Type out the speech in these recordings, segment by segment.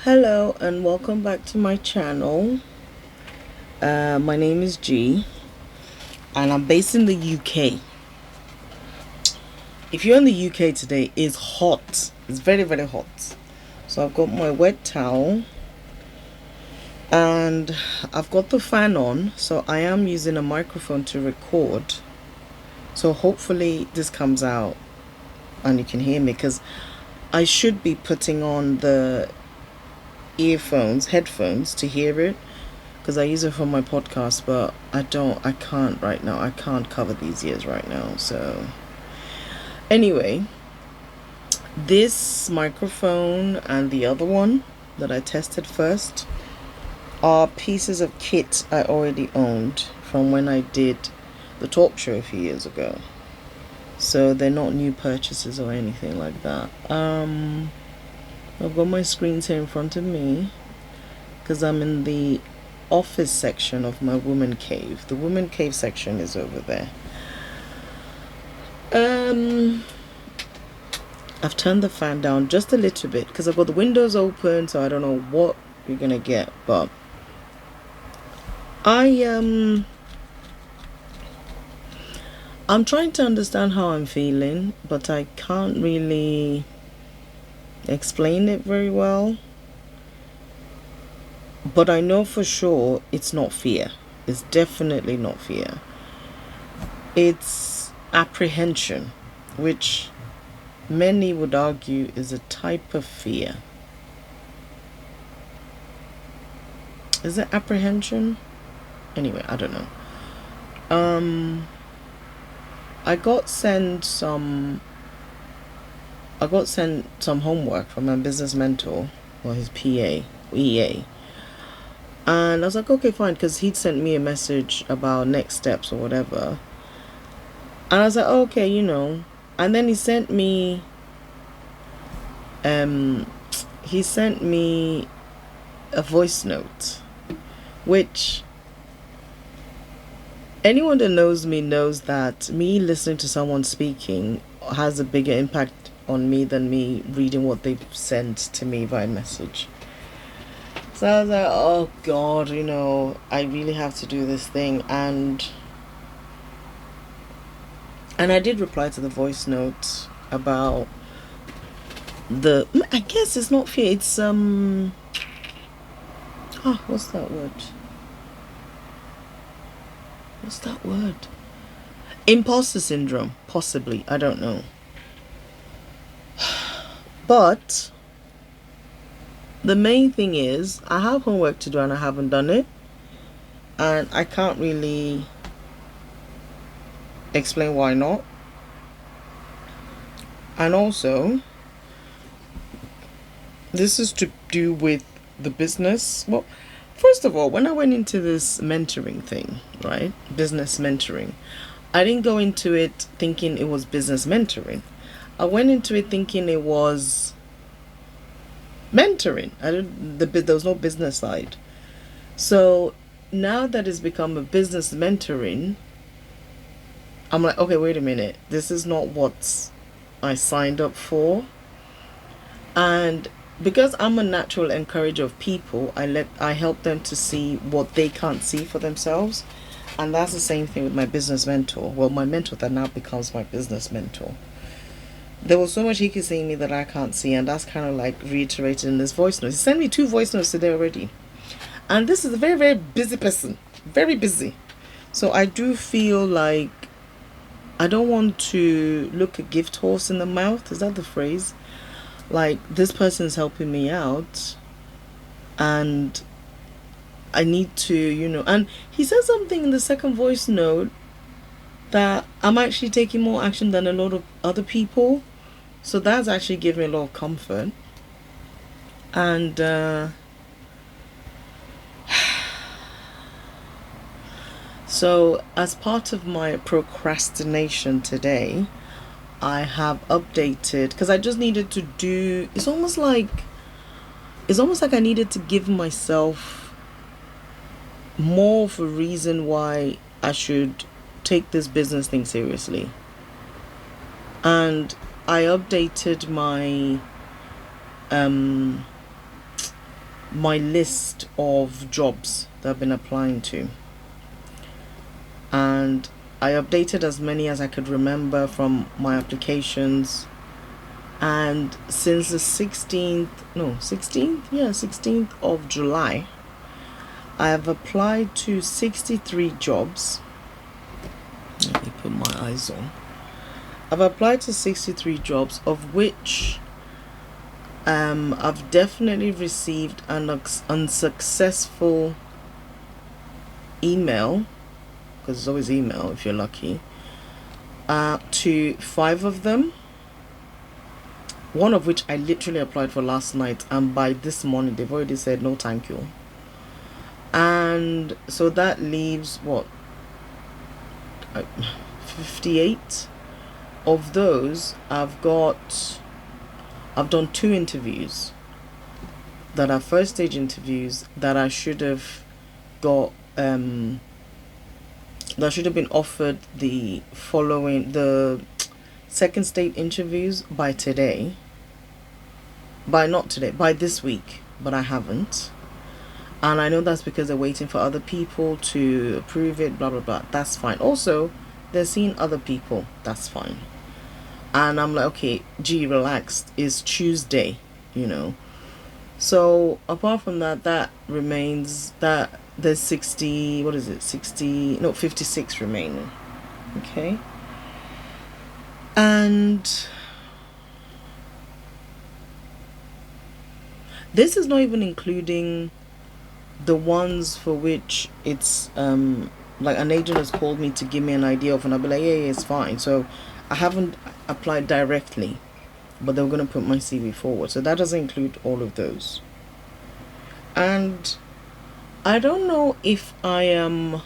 Hello and welcome back to my channel. My name is G and I'm based in the UK. If you're in the UK today, it's hot. It's very, very hot. So I've got my wet towel and I've got the fan on. So I am using a microphone to record. So hopefully this comes out and you can hear me, because I should be putting on the headphones to hear it, because I use it for my podcast, but I can't right now. I can't cover these ears right now. So anyway, this microphone and the other one that I tested first are pieces of kit I already owned from when I did the talk show a few years ago. So they're not new purchases or anything like that. I've got my screens here in front of me because I'm in the office section of my woman cave. The woman cave section is over there. I've turned the fan down just a little bit because I've got the windows open, so I don't know what you're gonna get, but I'm trying to understand how I'm feeling, but I can't really explain it very well. But I know for sure it's not fear. It's definitely not fear. It's apprehension, which many would argue is a type of fear. Is it apprehension? Anyway, I don't know. I got sent some homework from my business mentor, or his PA, EA. And I was like, okay, fine, because he'd sent me a message about next steps or whatever. And I was like, oh, okay, And then he sent me a voice note, which anyone that knows me knows that me listening to someone speaking has a bigger impact on me than me reading what they've sent to me via message. So I was like, oh God, I really have to do this thing. And I did reply to the voice note about I guess it's not fear, it's what's that word? Imposter syndrome, possibly. I don't know. But the main thing is I have homework to do and I haven't done it. And I can't really explain why not. And also, this is to do with the business. Well, first of all, when I went into this mentoring thing, right? Business mentoring, I didn't go into it thinking it was business mentoring. I went into it thinking it was mentoring. There was no business side. So now that it's become a business mentoring, I'm like, okay, wait a minute. This is not what I signed up for. And because I'm a natural encourager of people, I help them to see what they can't see for themselves. And that's the same thing with my business mentor. Well, my mentor that now becomes my business mentor. There was so much he could see in me that I can't see, and that's kind of like reiterated in this voice note. He sent me 2 voice notes today already. And this is a very, very busy person. Very busy. So I do feel like I don't want to look a gift horse in the mouth. Is that the phrase? Like, this person's helping me out and I need to, and he said something in the second voice note that I'm actually taking more action than a lot of other people. So that's actually given me a lot of comfort. And so as part of my procrastination today, I have updated, because I just needed to do, it's almost like I needed to give myself more of a reason why I should take this business thing seriously. And I updated my my list of jobs that I've been applying to, and I updated as many as I could remember from my applications. And since the 16th of July, I have applied to 63 jobs. Let me put my eyes on. I've applied to 63 jobs, of which I've definitely received an unsuccessful email, because it's always email if you're lucky, to 5 of them. One of which I literally applied for last night, and by this morning they've already said no thank you. And so that leaves 58 of those. I've done 2 interviews that are first stage interviews that I should have got that should have been offered the second stage interviews by this week, but I haven't. And I know that's because they're waiting for other people to approve it, blah blah blah. That's fine. Also, they're seeing other people. That's fine. And I'm like, okay, relax. It's Tuesday, So apart from that, that remains that there's 56 remaining. Okay. And this is not even including the ones for which it's like an agent has called me to give me an idea of, and I'll be like, yeah, it's fine. So I haven't applied directly, but they were going to put my CV forward. So that doesn't include all of those. And I don't know if I am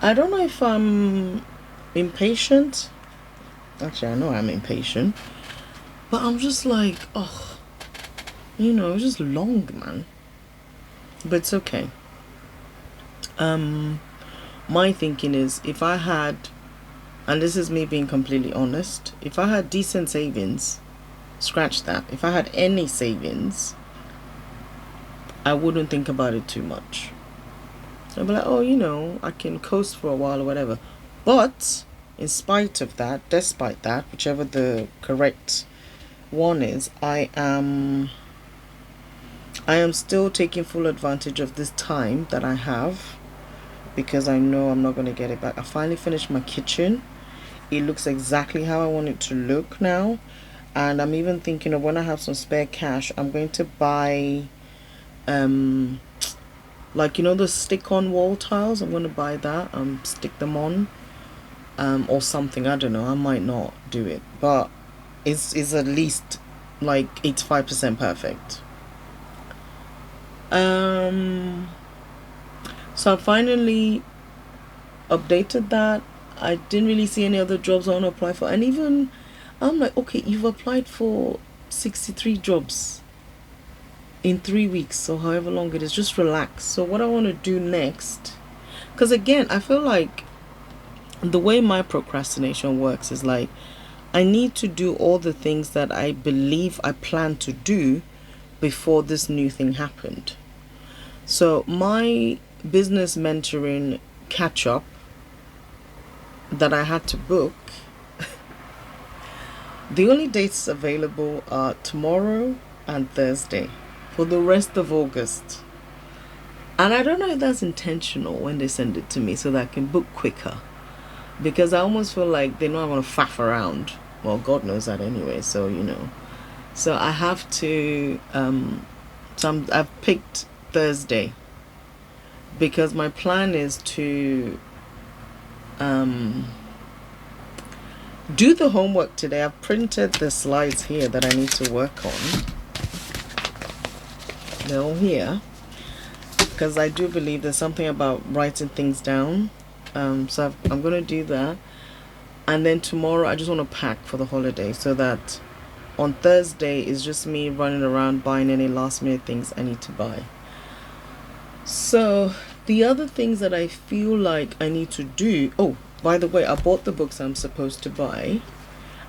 I don't know if I'm impatient. Actually, I know I'm impatient, but I'm just like, it's just long, man. But it's okay. My thinking is, if I had, and this is me being completely honest, if I had decent savings, scratch that. If I had any savings, I wouldn't think about it too much. I'd be like, I can coast for a while or whatever. But despite that, whichever the correct one is, I am still taking full advantage of this time that I have, because I know I'm not going to get it back. I finally finished my kitchen. It looks exactly how I want it to look now. And I'm even thinking of, when I have some spare cash, I'm going to buy the stick-on wall tiles. I'm going to buy that, stick them on, or something. I don't know. I might not do it, but it's at least like 85% perfect. So I finally updated that. I didn't really see any other jobs I want to apply for, and even I'm like, okay, you've applied for 63 jobs in 3 weeks, or however long it is. Just relax. So what I want to do next, because again, I feel like the way my procrastination works is like, I need to do all the things that I believe I plan to do before this new thing happened. So my business mentoring catch up that I had to book, the only dates available are tomorrow and Thursday for the rest of August. And I don't know if that's intentional when they send it to me, so that I can book quicker, because I almost feel like they know I'm going to faff around. Well, God knows that anyway, so so I have to I've picked Thursday, because my plan is to do the homework today. I've printed the slides here that I need to work on. They're all here, because I do believe there's something about writing things down. So I'm going to do that. And then tomorrow I just want to pack for the holiday, so that on Thursday is just me running around buying any last minute things I need to buy. So the other things that I feel like I need to do, by the way, I bought the books I'm supposed to buy,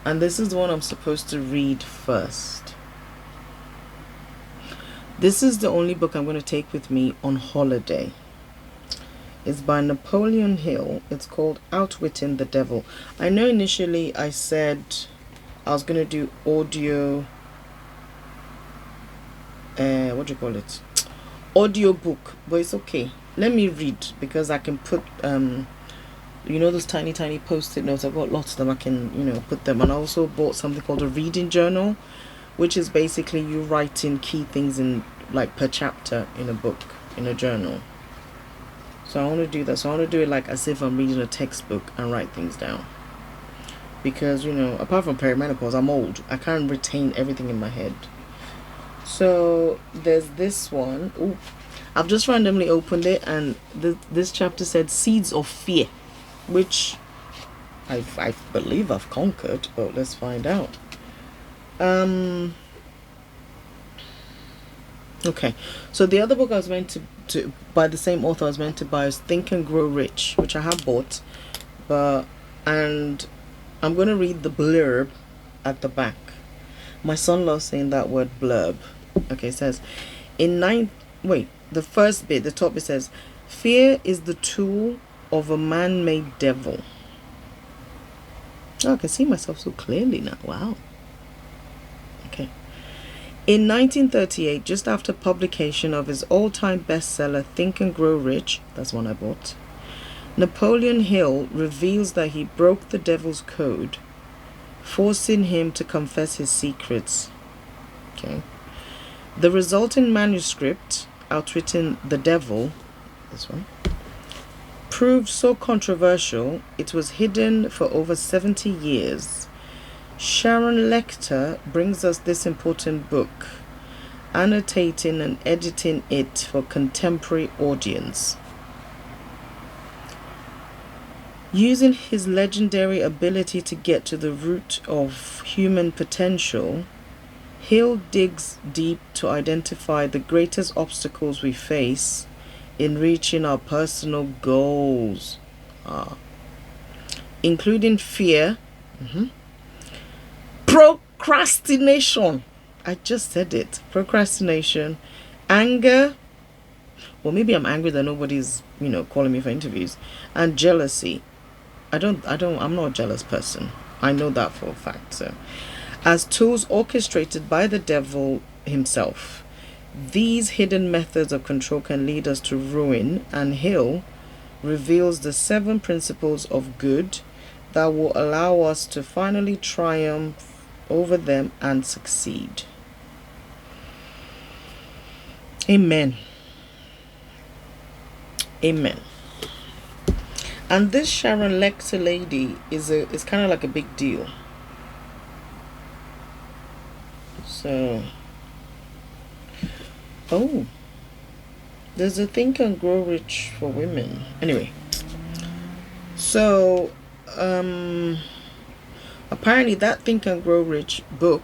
And this is the one I'm supposed to read first. This is the only book I'm going to take with me on holiday. It's by Napoleon Hill. It's called Outwitting the Devil. I know initially I said I was going to do audio, what do you call it? Audio book, but it's okay. Let me read, because I can put, you know, those tiny post-it notes. I've got lots of them. I can, you know, put them. And I also bought something called a reading journal, which is basically you write in key things in, like, per chapter in a book, in a journal. So I want to do that. So I want to do it like as if I'm reading a textbook and write things down. Because, you know, apart from perimenopause, I'm old. I can't retain everything in my head. So there's this one. Ooh, I've just randomly opened it, and this chapter said Seeds of Fear, which I believe I've conquered, but let's find out. Okay, so the other book I was meant to by the same author I was meant to buy is Think and Grow Rich, which I have bought, and I'm going to read the blurb at the back. My son loves saying that word, blurb. Okay, it says, the first bit, the top, it says, fear is the tool of a man-made devil. Oh, I can see myself so clearly now. Wow. Okay. In 1938, just after publication of his all-time bestseller, Think and Grow Rich, that's one I bought, Napoleon Hill reveals that he broke the devil's code, forcing him to confess his secrets. Okay. The resulting manuscript, Outwitting the Devil, this one, proved so controversial it was hidden for over 70 years. Sharon Lecter brings us this important book, annotating and editing it for contemporary audience. Using his legendary ability to get to the root of human potential, Hill digs deep to identify the greatest obstacles we face in reaching our personal goals, including fear, procrastination, I just said it, procrastination, anger, well, maybe I'm angry that nobody's, you know, calling me for interviews, and jealousy. I'm not a jealous person. I know that for a fact. So, as tools orchestrated by the devil himself, these hidden methods of control can lead us to ruin, and Hill reveals the 7 principles of good that will allow us to finally triumph over them and succeed. Amen. Amen. And this Sharon Lecter lady is kind of like a big deal. So, oh, there's a Think and Grow Rich for women. Anyway, so apparently that Think and Grow Rich book,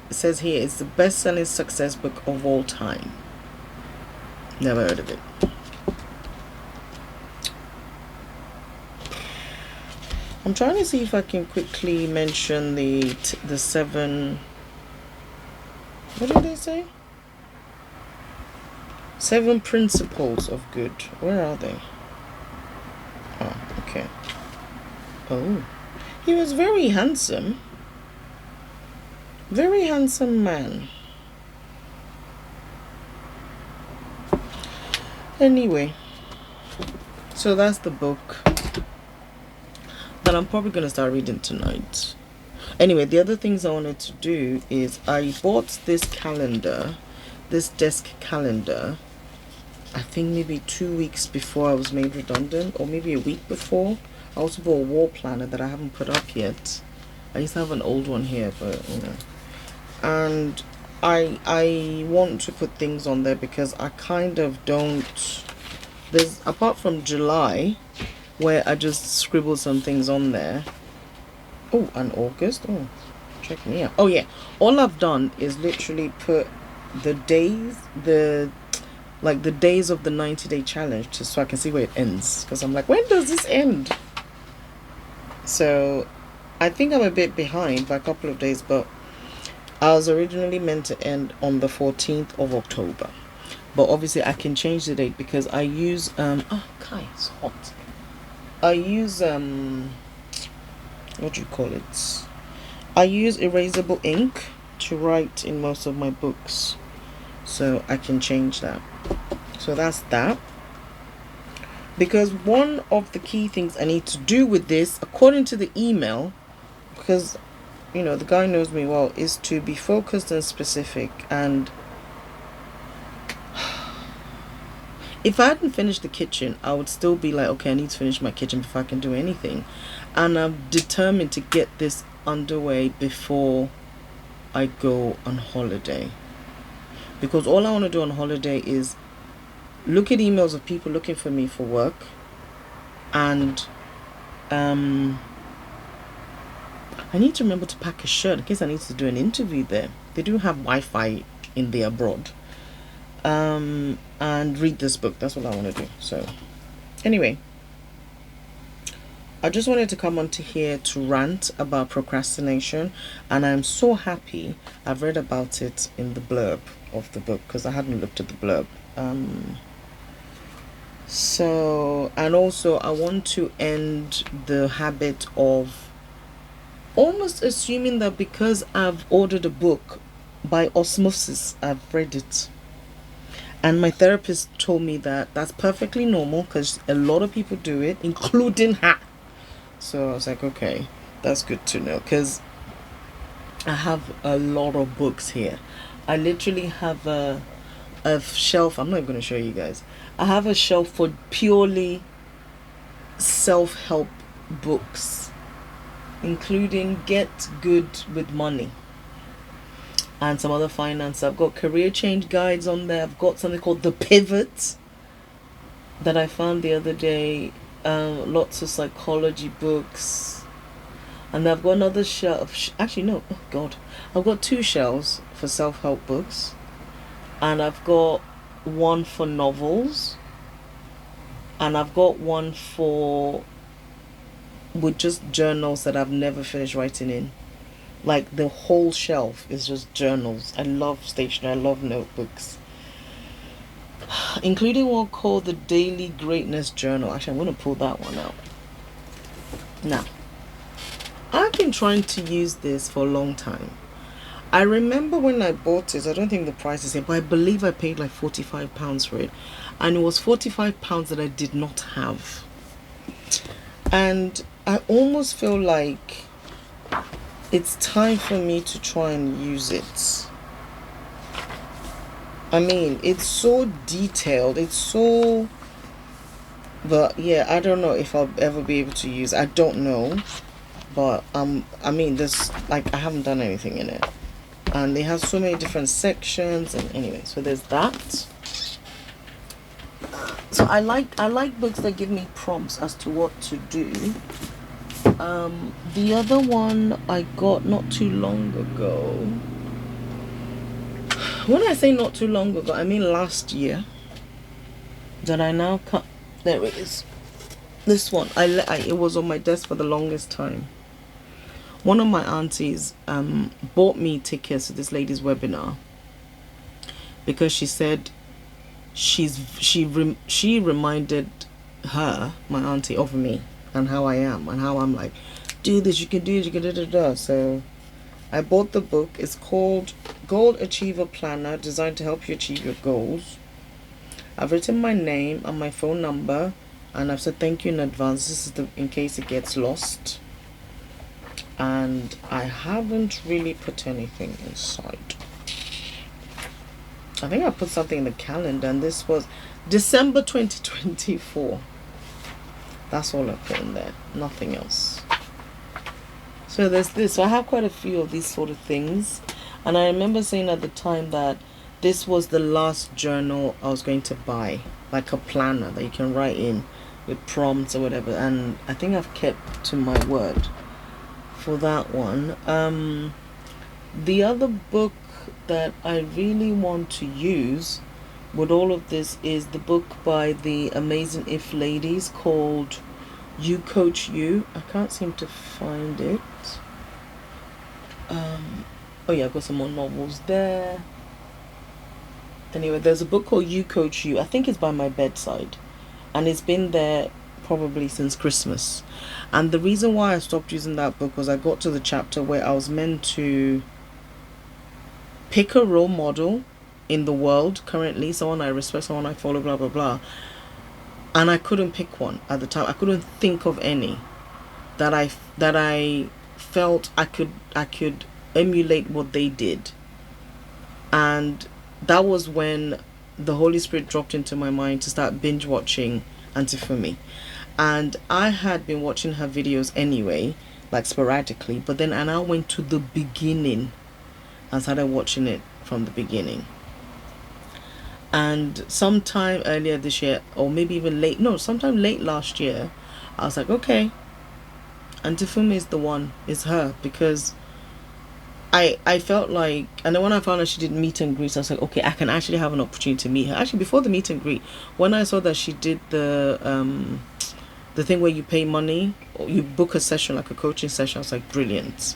it says here, is the best-selling success book of all time. Never heard of it. I'm trying to see if I can quickly mention the 7. What did they say? 7 principles of good. Where are they? Oh, okay. Oh, he was very handsome. Very handsome man. Anyway, so that's the book that I'm probably going to start reading tonight. Anyway, the other things I wanted to do is I bought this calendar, this desk calendar, I think maybe 2 weeks before I was made redundant, or maybe a week before. I also bought a wall planner that I haven't put up yet. I used to have an old one here, but you know. And I want to put things on there because I kind of don't. There's, apart from July, where I just scribbled some things on there. Oh, and August. Oh, check me out. Oh yeah, all I've done is literally put the days, the days of the 90-day challenge, just so I can see where it ends. Because I'm like, when does this end? So I think I'm a bit behind by a couple of days, but I was originally meant to end on the 14th of October. But obviously I can change the date because I use oh Kai, it's hot. I use what do you call it? I use erasable ink to write in most of my books. So I can change that. So that's that. Because one of the key things I need to do with this, according to the email, because the guy knows me well, is to be focused and specific. And if I hadn't finished the kitchen, I would still be like, okay, I need to finish my kitchen before I can do anything. And I'm determined to get this underway before I go on holiday. Because all I want to do on holiday is look at emails of people looking for me for work. And I need to remember to pack a shirt in case I need to do an interview there. They do have Wi-Fi in there abroad. And read this book. That's what I want to do. So anyway, I just wanted to come onto here to rant about procrastination, and I'm so happy I've read about it in the blurb of the book because I hadn't looked at the blurb. So, and also I want to end the habit of almost assuming that because I've ordered a book, by osmosis I've read it. And my therapist told me that that's perfectly normal because a lot of people do it, including her. So I was like, okay, that's good to know, because I have a lot of books here. I literally have a shelf. I'm not even going to show you guys. I have a shelf for purely self-help books, including Get Good with Money and some other finance. I've got career change guides on there. I've got something called The Pivot that I found the other day. Lots of psychology books. And I've got another shelf. Actually, no. Oh, God. I've got 2 shelves for self-help books. And I've got one for novels. And I've got one with just journals that I've never finished writing in. Like, the whole shelf is just journals. I love stationery. I love notebooks. Including one called the Daily Greatness Journal. Actually, I'm going to pull that one out. Now, I've been trying to use this for a long time. I remember when I bought it, I don't think the price is here, but I believe I paid like £45 for it. And it was £45 that I did not have. And I almost feel like it's time for me to try and use it. I mean, it's so detailed. It's so... But yeah, I don't know if I'll ever be able to use it. I don't know. But I mean, this, like, I haven't done anything in it. And they have so many different sections. And anyway, so there's that. So I like books that give me prompts as to what to do. The other one I got not too long ago. When I say not too long ago, I mean last year. That I now cut. There it is. This one. It was on my desk for the longest time. One of my aunties bought me tickets to this lady's webinar because she said she reminded her, my auntie, of me and how I am and how I'm like, do this, you can do it, you can do. So I bought the book. It's called Goal Achiever Planner, designed to help you achieve your goals. I've written my name and my phone number, and I've said thank you in advance. This is in case it gets lost. And I haven't really put anything inside. I think I put something in the calendar, and this was December 2024. That's all I put in there, nothing else. So there's this. So I have quite a few of these sort of things. And I remember saying at the time that this was the last journal I was going to buy, like a planner that you can write in with prompts or whatever. And I think I've kept to my word for that one. The other book that I really want to use with all of this is the book by the Amazing If ladies called You Coach You. I can't seem to find it. Oh yeah, I got some more novels there. Anyway, there's a book called You Coach You. I think it's by my bedside, and it's been there probably since Christmas. And the reason why I stopped using that book was I got to the chapter where I was meant to pick a role model in the world currently, someone I respect, someone I follow, blah blah blah. And I couldn't pick one at the time. I couldn't think of any that I felt I could emulate what they did. And that was when the Holy Spirit dropped into my mind to start binge watching Antifumi. And I had been watching her videos anyway, like sporadically, but then I now went to the beginning and started watching it from the beginning. And sometime earlier this year, or maybe even sometime late last year, I was like, okay, Antifumi is the one, is her, because I felt like, and then when I found out she did meet and greet, I was like, okay, I can actually have an opportunity to meet her. Actually, before the meet and greet, when I saw that she did the thing where you pay money or you book a session, like a coaching session, I was like, brilliant.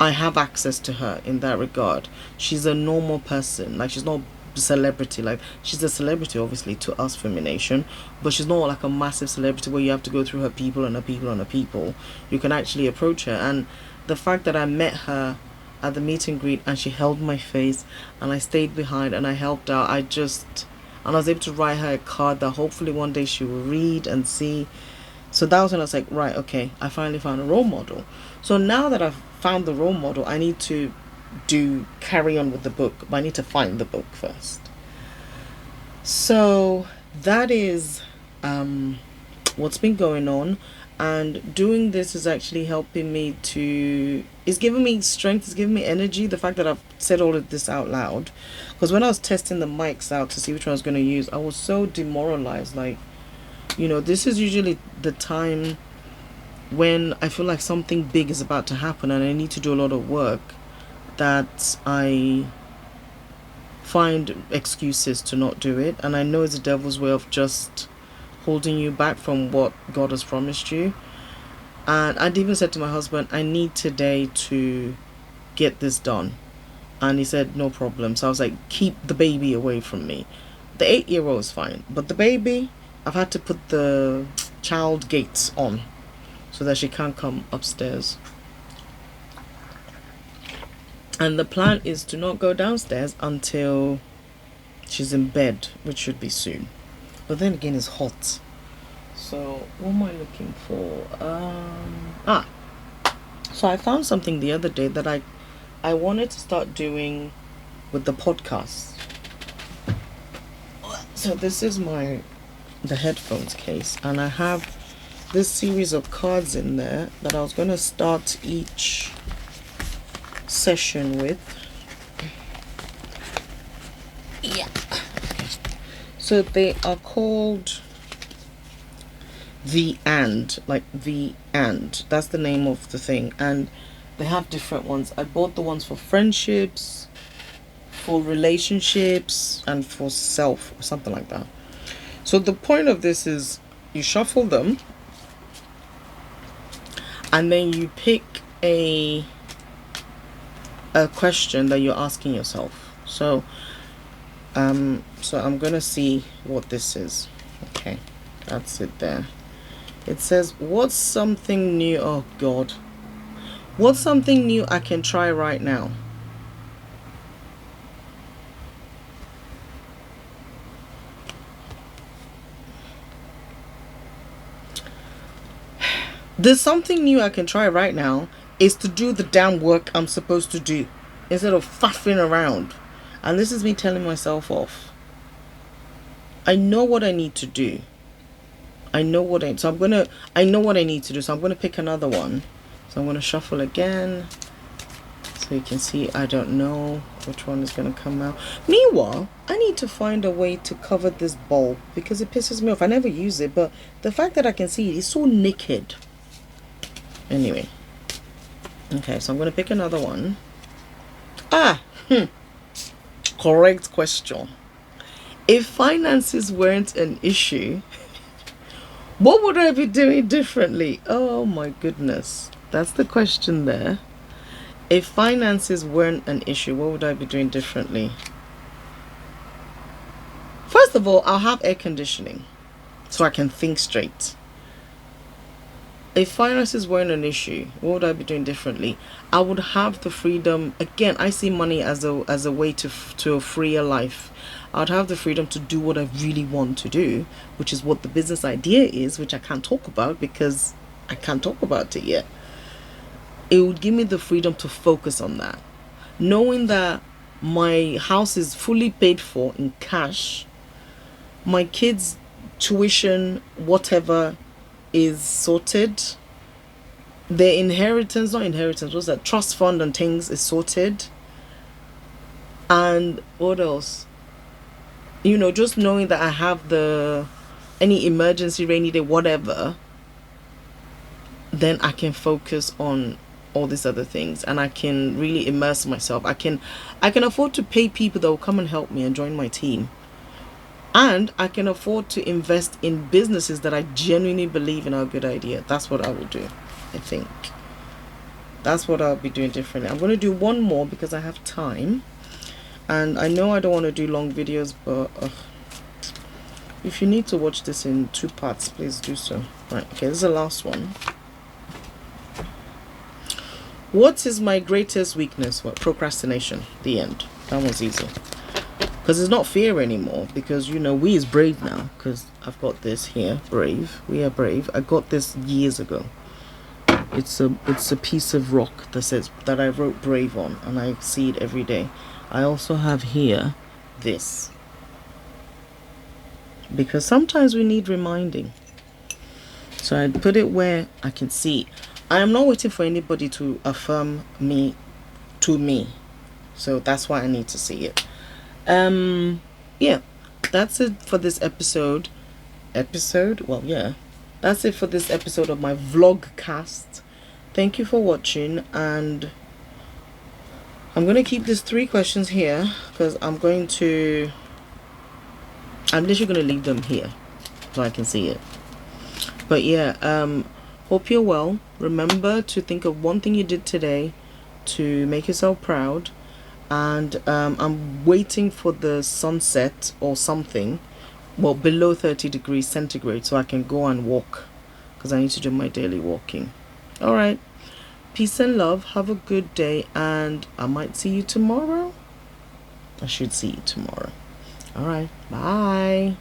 I have access to her in that regard. She's a normal person, like she's not a celebrity. Like she's a celebrity obviously to us, Femination, but she's not like a massive celebrity where you have to go through her people and her people and her people. You can actually approach her, and the fact that I met her at the meet and greet and she held my face and I stayed behind and I helped out, and I was able to write her a card that hopefully one day she will read and see. So that was when I was like, right, okay, I finally found a role model. So now that I've found the role model, I need to carry on with the book, but I need to find the book first. So that is what's been going on. And doing this is actually helping me it's giving me strength, it's giving me energy, the fact that I've said all of this out loud. Because when I was testing the mics out to see which one I was going to use, I was so demoralized. Like, this is usually the time when I feel like something big is about to happen and I need to do a lot of work, that I find excuses to not do it. And I know it's the devil's way of just holding you back from what God has promised you. And I'd even said to my husband, I need today to get this done. And he said, no problem. So I was like, keep the baby away from me. The 8-year-old is fine, but the baby, I've had to put the child gates on so that she can't come upstairs. And the plan is to not go downstairs until she's in bed, which should be soon. But then again, it's hot. So what am I looking for? So I found something the other day that I wanted to start doing with the podcast. So this is the headphones case, and I have this series of cards in there that I was going to start each session with. Yeah. So they are called the and. That's the name of the thing. And they have different ones. I bought the ones for friendships, for relationships, and for self, or something like that. So the point of this is you shuffle them and then you pick a question that you're asking yourself. So I'm gonna see what this is. Okay, that's it there. It says, what's something new? Oh God, what's something new I can try right now? There's something new I can try right now is to do the damn work I'm supposed to do instead of faffing around. And this is me telling myself off. I know what I need to do. I know what I need to do. So I'm gonna pick another one. So I'm gonna shuffle again. So you can see I don't know which one is gonna come out. Meanwhile, I need to find a way to cover this bulb because it pisses me off. I never use it, but the fact that I can see it is so naked. Anyway. Okay, so I'm gonna pick another one. Correct question. If finances weren't an issue, what would I be doing differently? Oh my goodness. That's the question there. If finances weren't an issue, what would I be doing differently? First of all, I'll have air conditioning so I can think straight. If finances weren't an issue, what would I be doing differently? I would have the freedom. Again, I see money as a way to a freer life. I'd have the freedom to do what I really want to do, which is what the business idea is, which I can't talk about because I can't talk about it yet. It would give me the freedom to focus on that, knowing that my house is fully paid for in cash, my kids' tuition, whatever, is sorted, their inheritance, not inheritance, what's that, trust fund and things is sorted, and what else, just knowing that I have any emergency, rainy day, whatever, then I can focus on all these other things, and I can really immerse myself. I can afford to pay people that will come and help me and join my team, and I can afford to invest in businesses that I genuinely believe in are a good idea. That's what I will do. I think that's what I'll be doing differently. I'm going to do one more because I have time, and I know I don't want to do long videos, but if you need to watch this in 2 parts, please do so. Right, okay, this is the last one. What is my greatest weakness? What? Procrastination. The end. That one's easy. Because it's not fear anymore. Because, we is brave now. Because I've got this here. Brave. We are brave. I got this years ago. It's a piece of rock that I wrote brave on. And I see it every day. I also have here this. Because sometimes we need reminding. So I put it where I can see it. I am not waiting for anybody to affirm me to me. So that's why I need to see it. Yeah. That's it for this episode. Well, yeah. That's it for this episode of my vlogcast. Thank you for watching, and I'm going to keep these 3 questions here because I'm literally going to leave them here so I can see it. But yeah, hope you're well. Remember to think of one thing you did today to make yourself proud. And I'm waiting for the sunset or something, well, below 30 degrees centigrade, so I can go and walk, because I need to do my daily walking. All right. Peace and love. Have a good day, and I might see you tomorrow. I should see you tomorrow. All right. Bye.